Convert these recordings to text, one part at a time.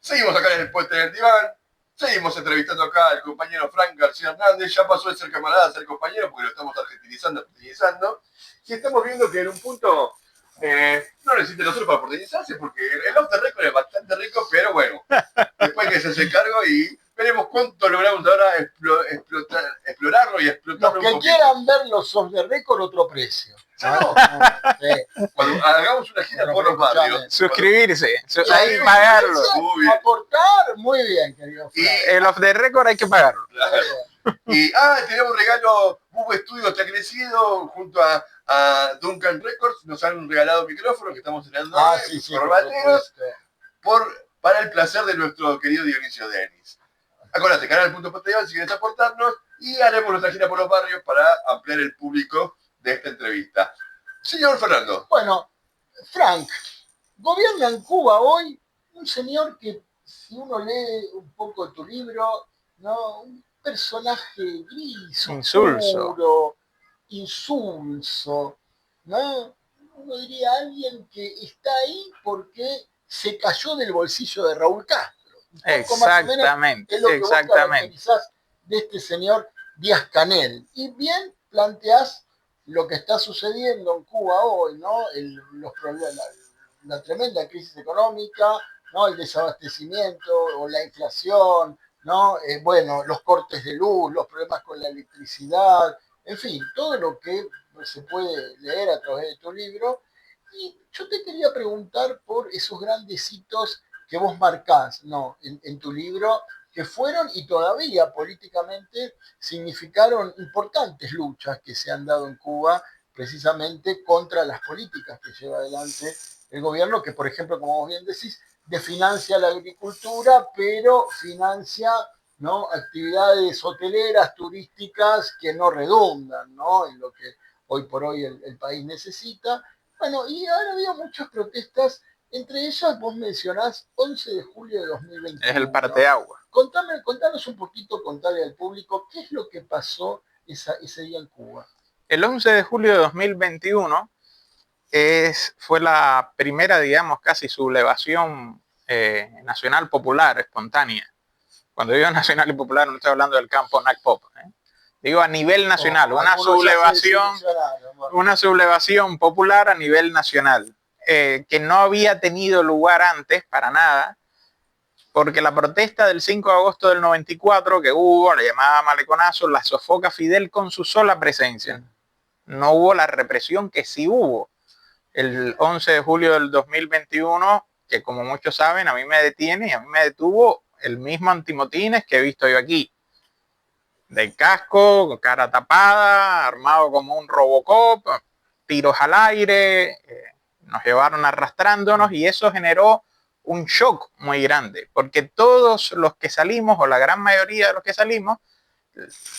Seguimos acá en el puente del diván, seguimos entrevistando acá al compañero Frank García Hernández, ya pasó de ser camarada a ser compañero porque lo estamos argentinizando, y estamos viendo que en un punto no necesita nosotros para porteñizarse porque el off the record es bastante rico, pero bueno, después que se hace cargo y veremos cuánto logramos ahora explorarlo y explotarlo un poquito. Los que quieran ver los off the record, otro precio. ¿No? Cuando hagamos una gira por los barrios. Suscribirse, ahí pagarlo. Aportar, muy bien, querido. Y el off the record hay que pagarlo. Claro. Y tenemos un regalo, Bubo Studio está crecido junto a Duncan Records, nos han regalado micrófonos que estamos estrenando por bateros, para el placer de nuestro querido Dionisio Denis. Acuérdate, canal.ptv si quieres aportarnos y haremos nuestra gira por los barrios para ampliar el público de esta entrevista. Señor Fernando. Bueno, Frank, gobierna en Cuba hoy un señor que, si uno lee un poco tu libro, ¿no? Un personaje gris, oscuro, insulso, ¿no? Uno diría alguien que está ahí porque se cayó del bolsillo de Raúl Castro. Exactamente, es lo que vos caracterizás de este señor Díaz-Canel. Y bien planteás lo que está sucediendo en Cuba hoy, ¿no? Los problemas, la tremenda crisis económica, ¿no? El desabastecimiento o la inflación, ¿no? Bueno, los cortes de luz, los problemas con la electricidad, en fin, todo lo que se puede leer a través de tu libro. Y yo te quería preguntar por esos grandes hitos que vos marcás, ¿no? en tu libro, que fueron y todavía políticamente significaron importantes luchas que se han dado en Cuba precisamente contra las políticas que lleva adelante el gobierno, que por ejemplo, como vos bien decís, desfinancia la agricultura, pero financia, ¿no? Actividades hoteleras, turísticas que no redundan, ¿no? En lo que hoy por hoy el país necesita. Bueno, y ahora había muchas protestas, entre ellas vos mencionás 11 de julio de 2021. Es el parteaguas. Contanos un poquito, contale al público qué es lo que pasó ese día en Cuba. El 11 de julio de 2021 fue la primera, digamos, casi sublevación nacional popular espontánea. Cuando digo nacional y popular no estoy hablando del campo NACPOP. Digo a nivel nacional, una sublevación popular a nivel nacional, que no había tenido lugar antes para nada, porque la protesta del 5 de agosto del 94 que hubo, la llamada Maleconazo, la sofoca Fidel con su sola presencia. No hubo la represión que sí hubo el 11 de julio del 2021, que como muchos saben, a mí me detiene y a mí me detuvo el mismo antimotines que he visto yo aquí. De casco, con cara tapada, armado como un Robocop, tiros al aire, nos llevaron arrastrándonos y eso generó un shock muy grande, porque todos los que salimos, o la gran mayoría de los que salimos,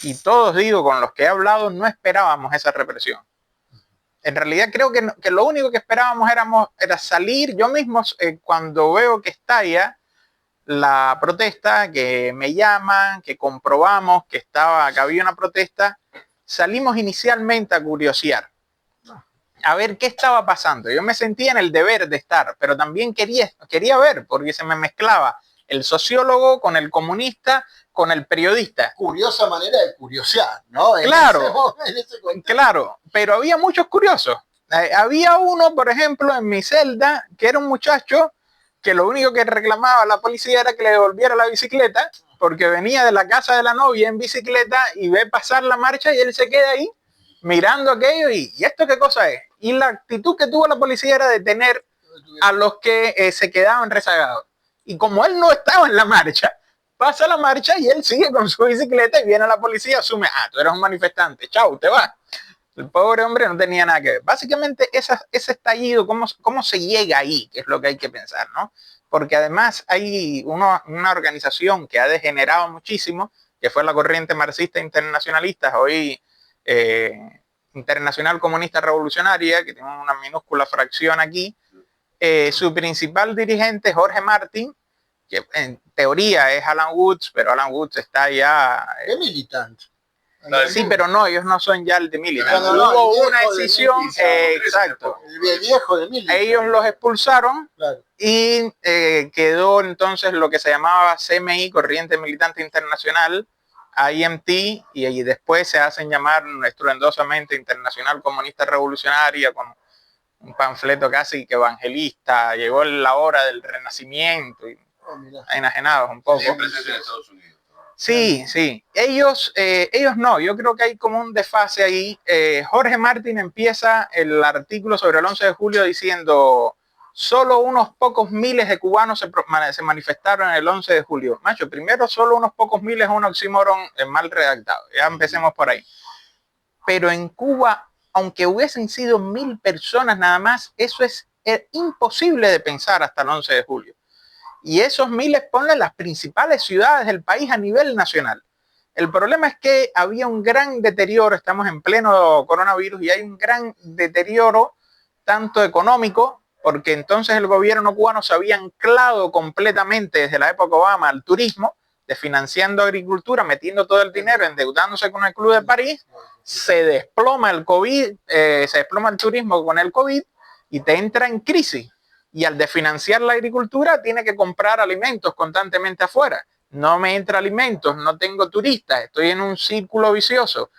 y todos digo con los que he hablado, no esperábamos esa represión. En realidad creo que lo único que esperábamos era salir. Yo mismo cuando veo que estalla la protesta, que me llaman, que comprobamos que había una protesta, salimos inicialmente a curiosear, a ver qué estaba pasando. Yo me sentía en el deber de estar, pero también quería ver, porque se me mezclaba el sociólogo con el comunista, con el periodista. Curiosa manera de curiosear, ¿no? Claro, pero había muchos curiosos. Había uno, por ejemplo, en mi celda, que era un muchacho que lo único que reclamaba a la policía era que le devolviera la bicicleta, porque venía de la casa de la novia en bicicleta y ve pasar la marcha y él se queda ahí mirando aquello y ¿esto qué cosa es? Y la actitud que tuvo la policía era detener a los que se quedaban rezagados. Y como él no estaba en la marcha, pasa la marcha y él sigue con su bicicleta y viene la policía, asume, tú eres un manifestante, chau, te vas. El pobre hombre no tenía nada que ver. Básicamente ese estallido, ¿cómo se llega ahí? Que es lo que hay que pensar, ¿no? Porque además hay una organización que ha degenerado muchísimo, que fue la corriente marxista internacionalista, hoy Internacional Comunista Revolucionaria, que tiene una minúscula fracción aquí. Su principal dirigente, Jorge Martín, que en teoría es Alan Woods, pero Alan Woods está ya... Es militante. Sí, pero no, ellos no son ya el de Militant. No, hubo una decisión, exacto. El viejo de Militant. Ellos los expulsaron, claro, y quedó entonces lo que se llamaba CMI, Corriente Militante Internacional, IMT, y después se hacen llamar estruendosamente Internacional Comunista Revolucionaria, con un panfleto casi que evangelista. Llegó la hora del renacimiento, y enajenados un poco. Siempre se hace en Estados Unidos. Sí, sí. Ellos no, yo creo que hay como un desfase ahí. Jorge Martin empieza el artículo sobre el 11 de julio diciendo: solo unos pocos miles de cubanos se manifestaron el 11 de julio. Macho, primero, solo unos pocos miles es un oxímoron mal redactado. Ya empecemos por ahí. Pero en Cuba, aunque hubiesen sido 1000 personas nada más, eso es imposible de pensar hasta el 11 de julio. Y esos miles ponen las principales ciudades del país a nivel nacional. El problema es que había un gran deterioro, estamos en pleno coronavirus, y hay un gran deterioro tanto económico, porque entonces el gobierno cubano se había anclado completamente desde la época Obama al turismo, desfinanciando agricultura, metiendo todo el dinero, endeudándose con el Club de París. Se desploma el COVID, se desploma el turismo con el COVID y te entra en crisis. Y al desfinanciar la agricultura tiene que comprar alimentos constantemente afuera. No me entra alimentos, no tengo turistas, estoy en un círculo vicioso.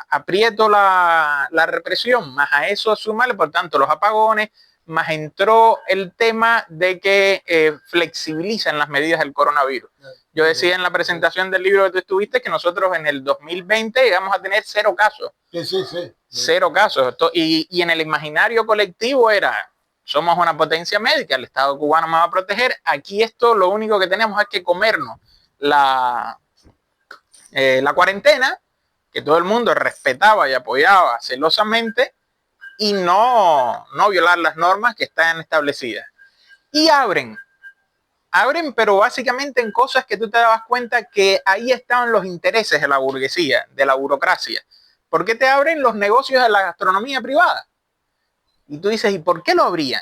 Aprieto la represión, más a eso sumarle, por tanto, los apagones, más entró el tema de que flexibilizan las medidas del coronavirus. Yo decía en la presentación del libro que tú estuviste que nosotros en el 2020 llegamos a tener 0 casos. Sí. 0 casos. Y en el imaginario colectivo era: somos una potencia médica, el Estado cubano me va a proteger. Aquí esto lo único que tenemos es que comernos la cuarentena, que todo el mundo respetaba y apoyaba celosamente, y no violar las normas que están establecidas. Y abren, pero básicamente en cosas que tú te dabas cuenta que ahí estaban los intereses de la burguesía, de la burocracia. ¿Por qué te abren los negocios de la gastronomía privada? Y tú dices, ¿y por qué lo abrían?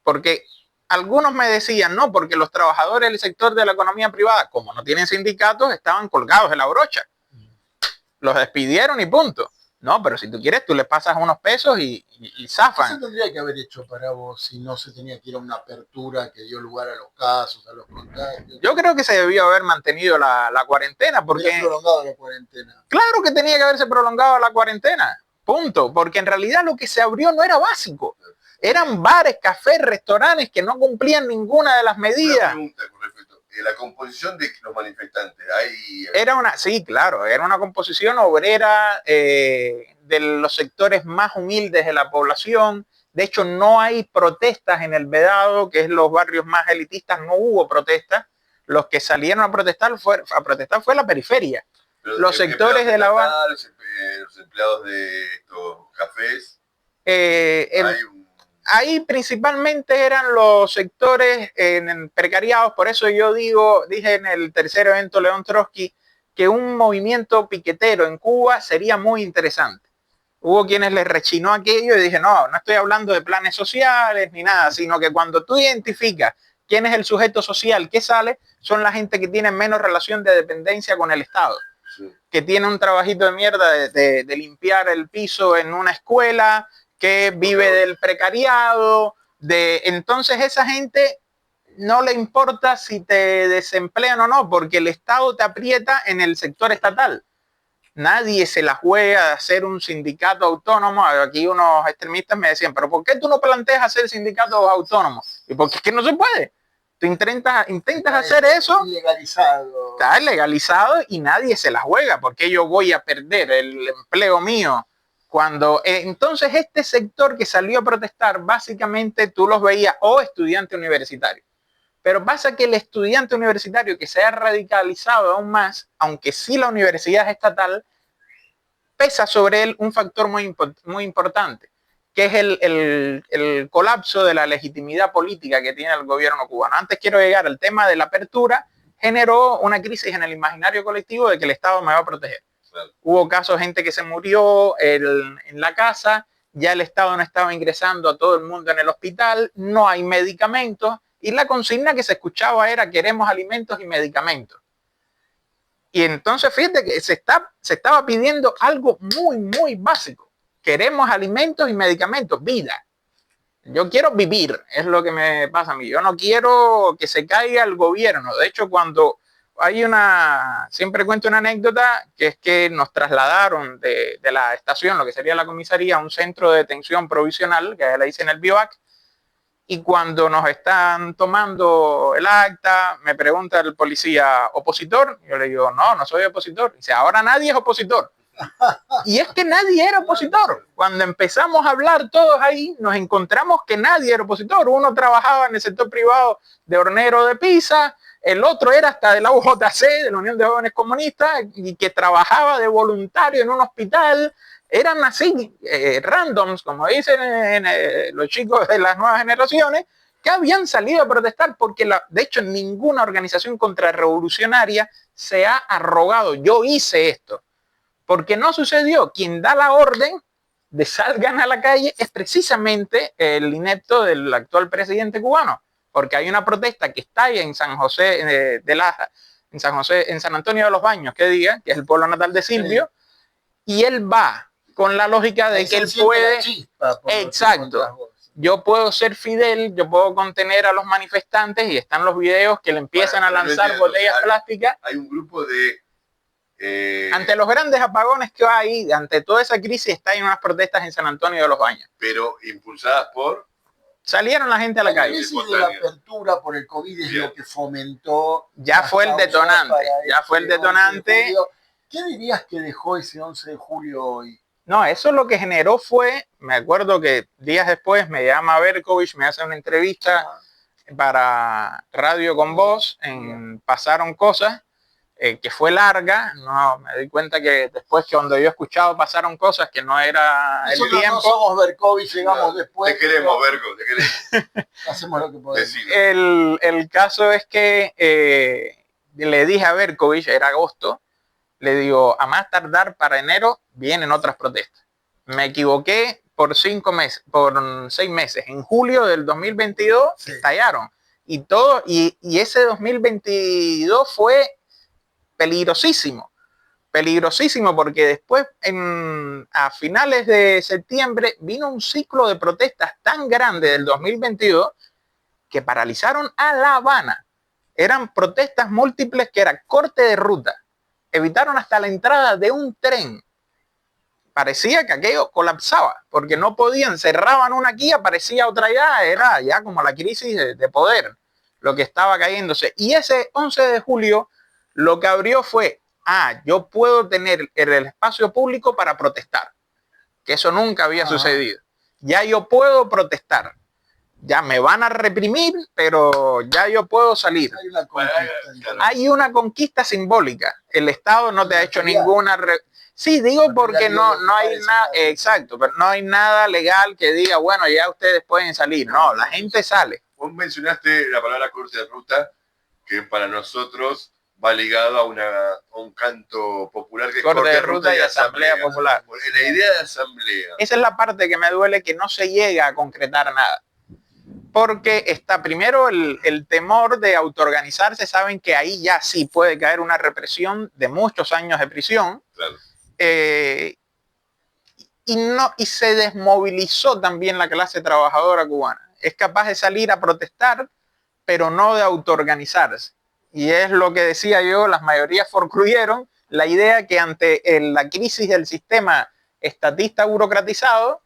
Porque algunos me decían, no, porque los trabajadores del sector de la economía privada, como no tienen sindicatos, estaban colgados de la brocha. Los despidieron y punto. No, pero si tú quieres, tú le pasas unos pesos y zafan. ¿Qué se tendría que haber hecho para vos si no se tenía que ir a una apertura que dio lugar a los casos, a los contagios? Yo creo que se debió haber mantenido la cuarentena, porque... prolongado la cuarentena. Claro que tenía que haberse prolongado la cuarentena. Punto. Porque en realidad lo que se abrió no era básico. Eran bares, cafés, restaurantes que no cumplían ninguna de las medidas. Una pregunta con respecto a la composición de los manifestantes. Sí, claro, era una composición obrera de los sectores más humildes de la población. De hecho, no hay protestas en el Vedado, que es los barrios más elitistas, no hubo protestas. Los que salieron a protestar fue la periferia. Pero los sectores de La Habana. Los empleados de estos cafés. Ahí principalmente eran los sectores precariados. Por eso yo dije en el tercer evento León Trotsky que un movimiento piquetero en Cuba sería muy interesante. Hubo quienes les rechinó aquello y dije, no estoy hablando de planes sociales ni nada, sino que cuando tú identificas quién es el sujeto social que sale, son la gente que tiene menos relación de dependencia con el Estado. Sí. Que tiene un trabajito de mierda de limpiar el piso en una escuela, que vive del precariado, entonces esa gente no le importa si te desemplean o no, porque el Estado te aprieta en el sector estatal. Nadie se la juega de hacer un sindicato autónomo. Aquí unos extremistas me decían, pero ¿por qué tú no planteas hacer sindicatos autónomos? Y porque es que no se puede. Tú intentas hacer eso. Legalizado. Está legalizado y nadie se la juega, porque yo voy a perder el empleo mío. Cuando entonces este sector que salió a protestar, básicamente tú los veías estudiante universitario. Pero pasa que el estudiante universitario que se ha radicalizado aún más, aunque sí la universidad es estatal, pesa sobre él un factor muy importante, que es el colapso de la legitimidad política que tiene el gobierno cubano. Antes quiero llegar al tema de la apertura, generó una crisis en el imaginario colectivo de que el Estado me va a proteger. Hubo casos de gente que se murió en la casa, ya el Estado no estaba ingresando a todo el mundo en el hospital, no hay medicamentos y la consigna que se escuchaba era queremos alimentos y medicamentos. Y entonces fíjate que se estaba pidiendo algo muy, muy básico. Queremos alimentos y medicamentos, vida. Yo quiero vivir, es lo que me pasa a mí. Yo no quiero que se caiga el gobierno. De hecho, cuando siempre cuento una anécdota, que es que nos trasladaron de la estación, lo que sería la comisaría, a un centro de detención provisional, que le dicen el BIVAC, y cuando nos están tomando el acta, me pregunta el policía, ¿opositor? Yo le digo, no soy opositor. Dice, ahora nadie es opositor. Y es que nadie era opositor. Cuando empezamos a hablar todos ahí, nos encontramos que nadie era opositor. Uno trabajaba en el sector privado de hornero de pizza, el otro era hasta de la UJC, de la Unión de Jóvenes Comunistas, y que trabajaba de voluntario en un hospital. Eran así, randoms, como dicen los chicos de las nuevas generaciones, que habían salido a protestar porque, de hecho, ninguna organización contrarrevolucionaria se ha arrogado. Yo hice esto. Porque no sucedió. Quien da la orden de salgan a la calle es precisamente el inepto del actual presidente cubano. Porque hay una protesta que estalla en San José en San Antonio de los Baños, que es el pueblo natal de Silvio, sí. Y él va con la lógica de que él puede... Exacto. Yo puedo ser Fidel, yo puedo contener a los manifestantes, y están los videos que le empiezan a lanzar botellas plásticas. Hay un grupo de... ante los grandes apagones que hay, ante toda esa crisis, está en unas protestas en San Antonio de los Baños. Pero impulsadas por... Salieron la gente a la calle. La crisis de la apertura por el COVID es lo que fomentó... Ya fue el detonante. ¿Qué dirías que dejó ese 11 de julio hoy? No, eso lo que generó fue... Me acuerdo que días después me llama Berkovich, me hace una entrevista para Radio con Voz, Pasaron Cosas, que fue larga. No, me di cuenta que después, que cuando yo he escuchado Pasaron Cosas, que no era el tiempo. No somos Berkovich, llegamos después. Te queremos, Berko, te queremos. Hacemos lo que podemos. El caso es que le dije a Berkovich, era agosto, le digo, a más tardar para enero vienen otras protestas. Me equivoqué por 6 meses. En julio del 2022 estallaron. Y ese 2022 fue peligrosísimo porque después a finales de septiembre vino un ciclo de protestas tan grande del 2022 que paralizaron a La Habana. Eran protestas múltiples que era corte de ruta, evitaron hasta la entrada de un tren. Parecía que aquello colapsaba porque no podían, cerraban una aquí, aparecía otra allá, era ya como la crisis de poder lo que estaba cayéndose. Y ese 11 de julio lo que abrió fue, yo puedo tener el espacio público para protestar, que eso nunca había sucedido. Ya yo puedo protestar, ya me van a reprimir, pero ya yo puedo salir. Hay una conquista simbólica. El Estado no te ha hecho ninguna... Sí, digo porque no hay nada, exacto, pero no hay nada legal que diga, bueno, ya ustedes pueden salir. No, la gente sale. Vos mencionaste la palabra corte de ruta, que para nosotros va ligado a un canto popular que es corte de ruta y asamblea popular. La idea de asamblea. Esa es la parte que me duele, que no se llega a concretar nada. Porque está primero el temor de autoorganizarse. Saben que ahí ya sí puede caer una represión de muchos años de prisión. Claro. Y se desmovilizó también la clase trabajadora cubana. Es capaz de salir a protestar, pero no de autoorganizarse. Y es lo que decía yo, las mayorías forcluyeron la idea que ante la crisis del sistema estatista burocratizado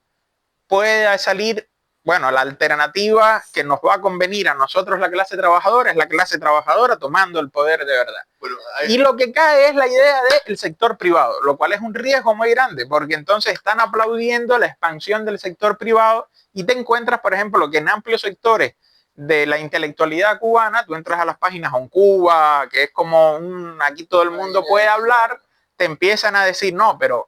puede salir, bueno, la alternativa que nos va a convenir a nosotros, la clase trabajadora, es la clase trabajadora tomando el poder de verdad. Bueno, y lo que cae es la idea del sector privado, lo cual es un riesgo muy grande, porque entonces están aplaudiendo la expansión del sector privado y te encuentras, por ejemplo, que en amplios sectores de la intelectualidad cubana, tú entras a las páginas OnCuba, que es como aquí todo el mundo puede hablar, te empiezan a decir, no, pero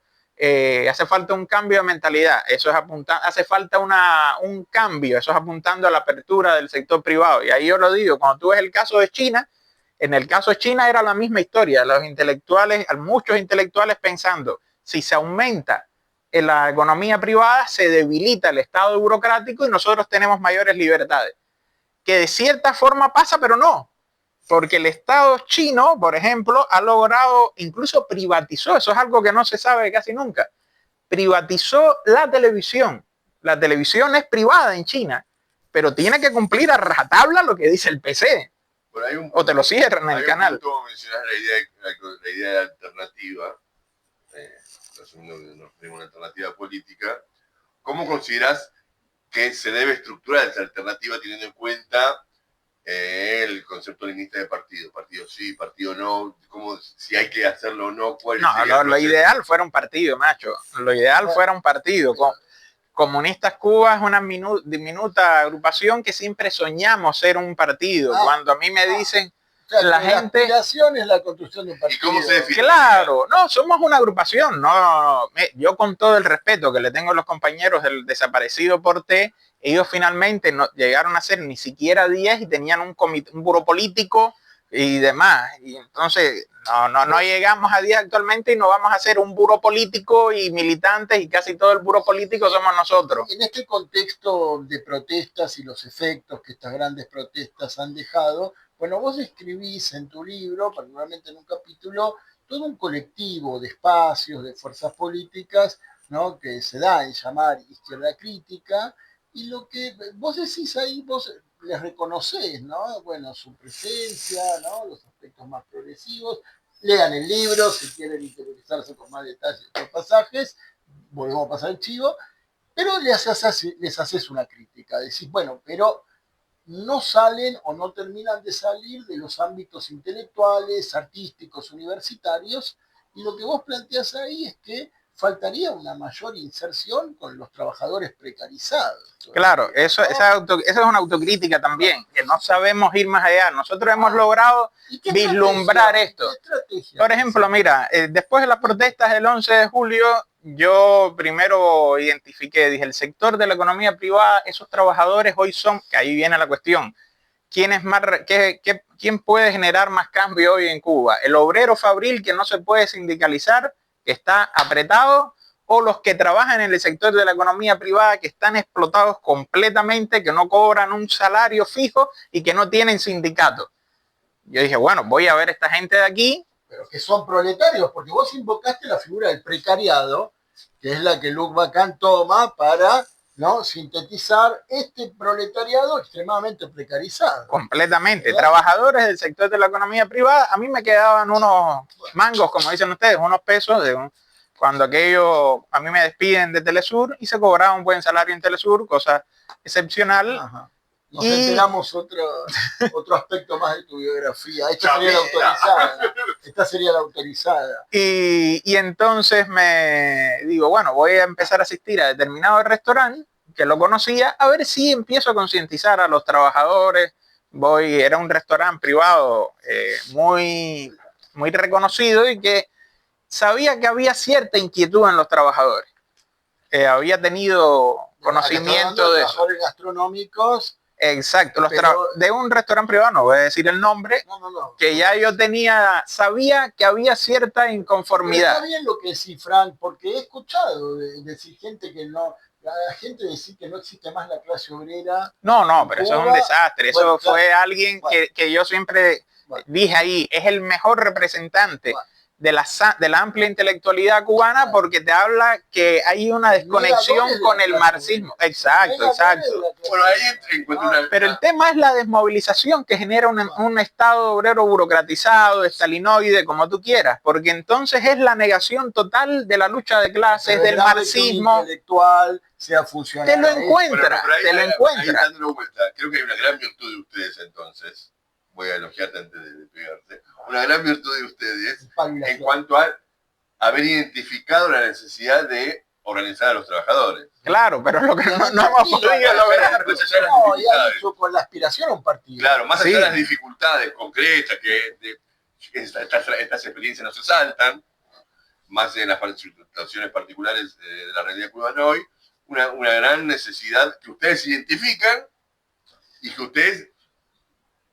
hace falta un cambio de mentalidad, eso es hace falta un cambio, eso es apuntando a la apertura del sector privado. Y ahí yo lo digo, cuando tú ves el caso de China, en el caso de China era la misma historia, muchos intelectuales pensando, si se aumenta en la economía privada, se debilita el Estado burocrático y nosotros tenemos mayores libertades. Que de cierta forma pasa, pero no. porque el Estado chino, por ejemplo, ha logrado, incluso privatizó, eso es algo que no se sabe casi nunca, privatizó la televisión. La televisión es privada en China, pero tiene que cumplir a rajatabla lo que dice el PC. O te lo cierran en el canal. Mencionas la idea de alternativa, una alternativa política. ¿Cómo consideras que se debe estructurar esa alternativa teniendo en cuenta el concepto leninista de partido? Partido sí, partido no, ¿cómo, si hay que hacerlo o no? ¿Cuál no, lo ideal fuera un partido, macho. Lo ideal fuera un partido. Comunistas Cuba es una diminuta agrupación que siempre soñamos ser un partido. Cuando a mí me dicen, o sea, la gente... La aspiración es la construcción de un partido. ¿Y cómo se define? Claro, no, somos una agrupación. No, yo con todo el respeto que le tengo a los compañeros del desaparecido Porté, ellos finalmente no llegaron a ser ni siquiera 10 y tenían un buró político y demás. Y entonces no llegamos a 10 actualmente y no vamos a hacer un buró político y militantes y casi todo el buró político somos nosotros. En este contexto de protestas y los efectos que estas grandes protestas han dejado, bueno, vos escribís en tu libro, particularmente en un capítulo, todo un colectivo de espacios, de fuerzas políticas, ¿no?, que se da en llamar izquierda crítica, y lo que vos decís ahí, vos les reconocés, ¿no? Bueno, su presencia, ¿no?, los aspectos más progresivos. Lean el libro si quieren interiorizarse con más detalles de los pasajes, volvemos a pasar el chivo, pero les haces una crítica, decís, bueno, pero no salen o no terminan de salir de los ámbitos intelectuales, artísticos, universitarios, y lo que vos planteás ahí es que faltaría una mayor inserción con los trabajadores precarizados. Claro, esa es una autocrítica también, que no sabemos ir más allá. Nosotros hemos logrado vislumbrar esto. Por ejemplo, mira, después de las protestas del 11 de julio, yo primero identifiqué, dije, el sector de la economía privada, esos trabajadores hoy son, que ahí viene la cuestión, ¿quién puede generar más cambio hoy en Cuba? ¿El obrero fabril que no se puede sindicalizar, que está apretado, o los que trabajan en el sector de la economía privada que están explotados completamente, que no cobran un salario fijo y que no tienen sindicato? Yo dije, bueno, voy a ver esta gente de aquí. Pero que son proletarios, porque vos invocaste la figura del precariado, que es la que Luc Bacán toma para, ¿no?, sintetizar este proletariado extremadamente precarizado. Completamente. ¿Verdad? Trabajadores del sector de la economía privada, a mí me quedaban unos mangos, como dicen ustedes, unos pesos, cuando a mí me despiden de Telesur y se cobraba un buen salario en Telesur, cosa excepcional. Ajá. Nos enteramos otro aspecto más de tu biografía. Esta sería la autorizada. Esta sería la autorizada. Y entonces me digo, bueno, voy a empezar a asistir a determinado restaurante que lo conocía, a ver si empiezo a concientizar a los trabajadores. Era un restaurante privado muy, muy reconocido y que sabía que había cierta inquietud en los trabajadores. Había tenido conocimiento de eso. Gastronómicos. Exacto, de un restaurante privado, no voy a decir el nombre, que ya yo sabía que había cierta inconformidad. Pero está bien lo que decís, Frank, porque he escuchado decir gente que no, la gente decir que no existe más la clase obrera. No, pero eso es un desastre. Eso fue alguien que yo siempre dije ahí, es el mejor representante de la amplia intelectualidad cubana, porque te habla que hay una desconexión con el marxismo. Exacto. Bueno, ahí pero el tema es la desmovilización que genera un Estado obrero burocratizado, estalinoide, como tú quieras, porque entonces es la negación total de la lucha de clases, del marxismo. Intelectual, sea funcional. Te lo encuentra. Creo que hay una gran virtud de ustedes entonces. Voy a elogiarte antes de pegarte. Una gran virtud de ustedes en cuanto a haber identificado la necesidad de organizar a los trabajadores. Claro, pero lo que no hemos podido lograr. No, y ha hecho con la aspiración a un partido. Claro, más allá de las dificultades concretas, que estas experiencias no se saltan, más en las situaciones particulares de la realidad cubana hoy, una gran necesidad que ustedes identifican y que ustedes,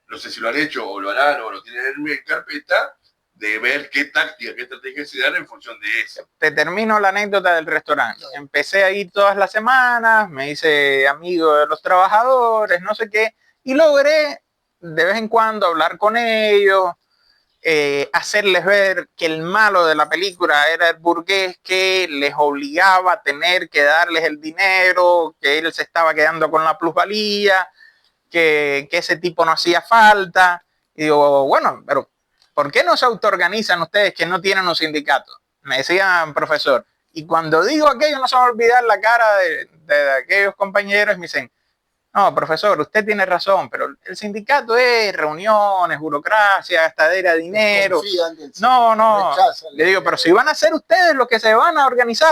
no sé si lo han hecho o lo harán o lo tienen en carpeta, de ver qué táctica, qué estrategia se dan en función de eso. Te termino la anécdota del restaurante. Empecé a ir todas las semanas, me hice amigo de los trabajadores, no sé qué, y logré de vez en cuando hablar con ellos, hacerles ver que el malo de la película era el burgués que les obligaba a tener que darles el dinero, que él se estaba quedando con la plusvalía, que ese tipo no hacía falta. Y digo, bueno, pero ¿por qué no se autoorganizan ustedes que no tienen un sindicato? Me decían, profesor. Y cuando digo aquello, no se me va a olvidar la cara de aquellos compañeros, me dicen, no, profesor, usted tiene razón, pero el sindicato es reuniones, burocracia, gastadera de dinero. No, le digo, pero si van a ser ustedes los que se van a organizar,